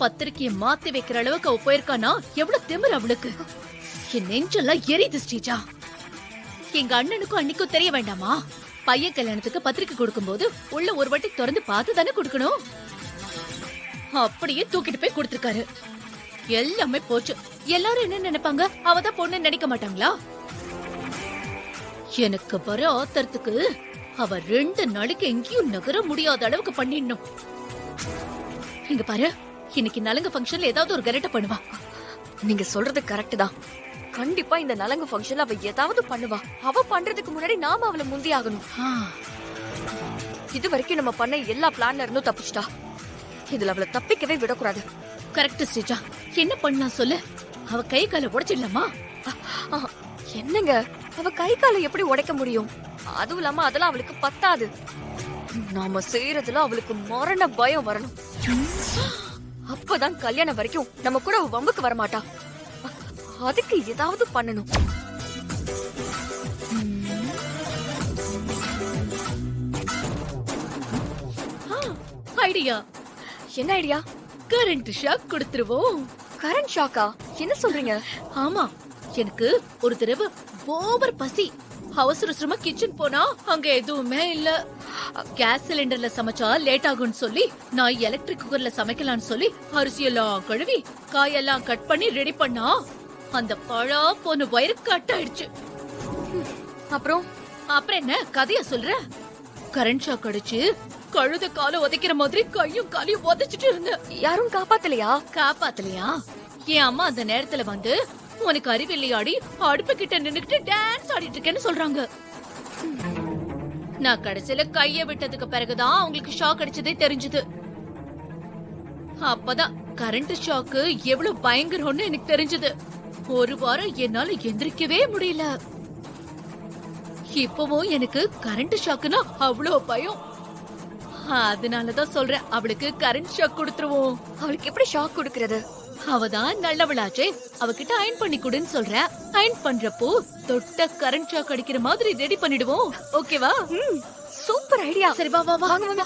பத்திரிக்கையை மாத்தி வைக்கிற அளவுக்கு அவ போயிருக்கானா? எவ்வளவு திமிரு அவளுக்கு! என் நெஞ்செல்லாம் எரியுது ஸ்ரீஜா. எங்க அண்ணனுக்கும் அன்னைக்கும் தெரிய வேண்டாமா? பையன் கல்யாணத்துக்கு பத்திரிக்கை கொடுக்கும்போது உள்ள ஒரு வாட்டி திறந்து பார்த்து தானே கொடுக்கணும். அப்படியே தூக்கிட்டு போய் கொடுத்திருக்காரு. எல்லாமே போச்சு. எல்லாரும் என்ன நினைப்பாங்க? அவதான் பொண்ணு நினைக்க மாட்டாங்களா? எனக்கு வர ஆத்திரத்துக்கு அவ 2 நாளைக்கு எங்கேயும் நகர முடியாத அளவுக்கு பண்ணிடணும். இங்க பாரு, இன்னைக்கு நலங்கு ஃபங்க்ஷன்ல ஏதாவது ஒரு கரெக்டா பண்ணுவா. நீங்க சொல்றது கரெக்ட் தான். கண்டிப்பா இந்த நலங்கு ஃபங்க்ஷன்ல அவ ஏதாவது பண்ணுவா. அவ பண்றதுக்கு முன்னாடி நாம அவளை முந்தி ஆகணும். இது வரைக்கும் நம்ம பண்ண எல்லா பிளான்ல இருந்தும் தப்பிச்சிட்டா. இதுல அவளை தப்பிக்கவே விடக்கூடாது. கரெக்ட் ஸ்ரீஜா. என்ன பண்ணலாம் சொல்லு? அவ கை காலை உடைச்சிடலாமா? என்னங்க, அவ கை காலை எப்படி உடைக்க முடியும்? அதுவும் இல்லாம அதெல்லாம் அவளுக்கு பத்தாது. நாம செய்யறதுல அவளுக்கு மரண பயம் வரணும். அப்பதான் கல்யாணம் வரைக்கும் நம்ம கூட அவ வம்புக்கு வரமாட்டா. அதுக்கு ஏதாவது பண்ணணும். ஐடியா. என்ன ஐடியா? கரண்ட் ஷாக் கொடுத்துருவோம். கரண்ட் ஷாக்கா? என்ன சொல்றீங்க? ஆமா, எனக்கு ஒரு தடவை ஓவர் பசி. அவசரமா கிச்சன் போனா அங்க எதுவுமே இல்ல. கேஸ் சிலிண்டர்ல சமைச்சா லேட் ஆகும்னு சொல்லி நான் எலக்ட்ரிக் குக்கர்ல சமைக்கலாம்னு சொல்லி அரிசியெல்லாம் கழுவி காயெல்லாம் கட் பண்ணி ரெடி பண்ணா அந்த பழா போன வயிறு கட் ஆயிடுச்சு. அப்புறம் என்ன கதைய சொல்ற? கரண்ட் ஷாக் அடிச்சு கழுத கால உதைக்கிற மாதிரி கையும் காலையும் உதைச்சிட்டு இருந்த. யாரும் காப்பாத்தலையா? காப்பாத்தலையா? என் அம்மா அந்த நேரத்துல வந்து, உனக்கு அறிவில்லையாடி, அடுப்பு கிட்ட நின்னுக்கிட்டு டான்ஸ் ஆடிட்டு இருக்கேன்னு சொல்றாங்க. நான் கடைசியில கைய விட்டதுக்கு பிறகுதான் அவங்களுக்கு ஷாக் அடிச்சதே தெரிஞ்சது. அப்பதான் கரண்ட் ஷாக்கு எவ்வளவு பயங்கரம்னு எனக்கு தெரிஞ்சது. ஒரு வாரம் என்னால எந்திரிக்கவே முடியல. இப்பவும் எனக்கு கரண்ட் ஷாக்குனா அவ்வளவு பயம். அதனாலதான் சொல்றேன், அவளுக்கு கரண்ட் ஷாக் கொடுத்துருவோம். அவளுக்கு எப்படி ஷாக் கொடுக்கறது? அவதான் நல்லவளாச்சே, அவகிட்ட அயன் பண்ணி கொடுன்னு சொல்ற. அயன் பண்றப்போ தொட்ட கரண்ட் ஷாக் அடிக்கிற மாதிரி ரெடி பண்ணிடுவோம். ஓகேவா? Super idea. சரி வா வா வா. வாங்க வாங்க.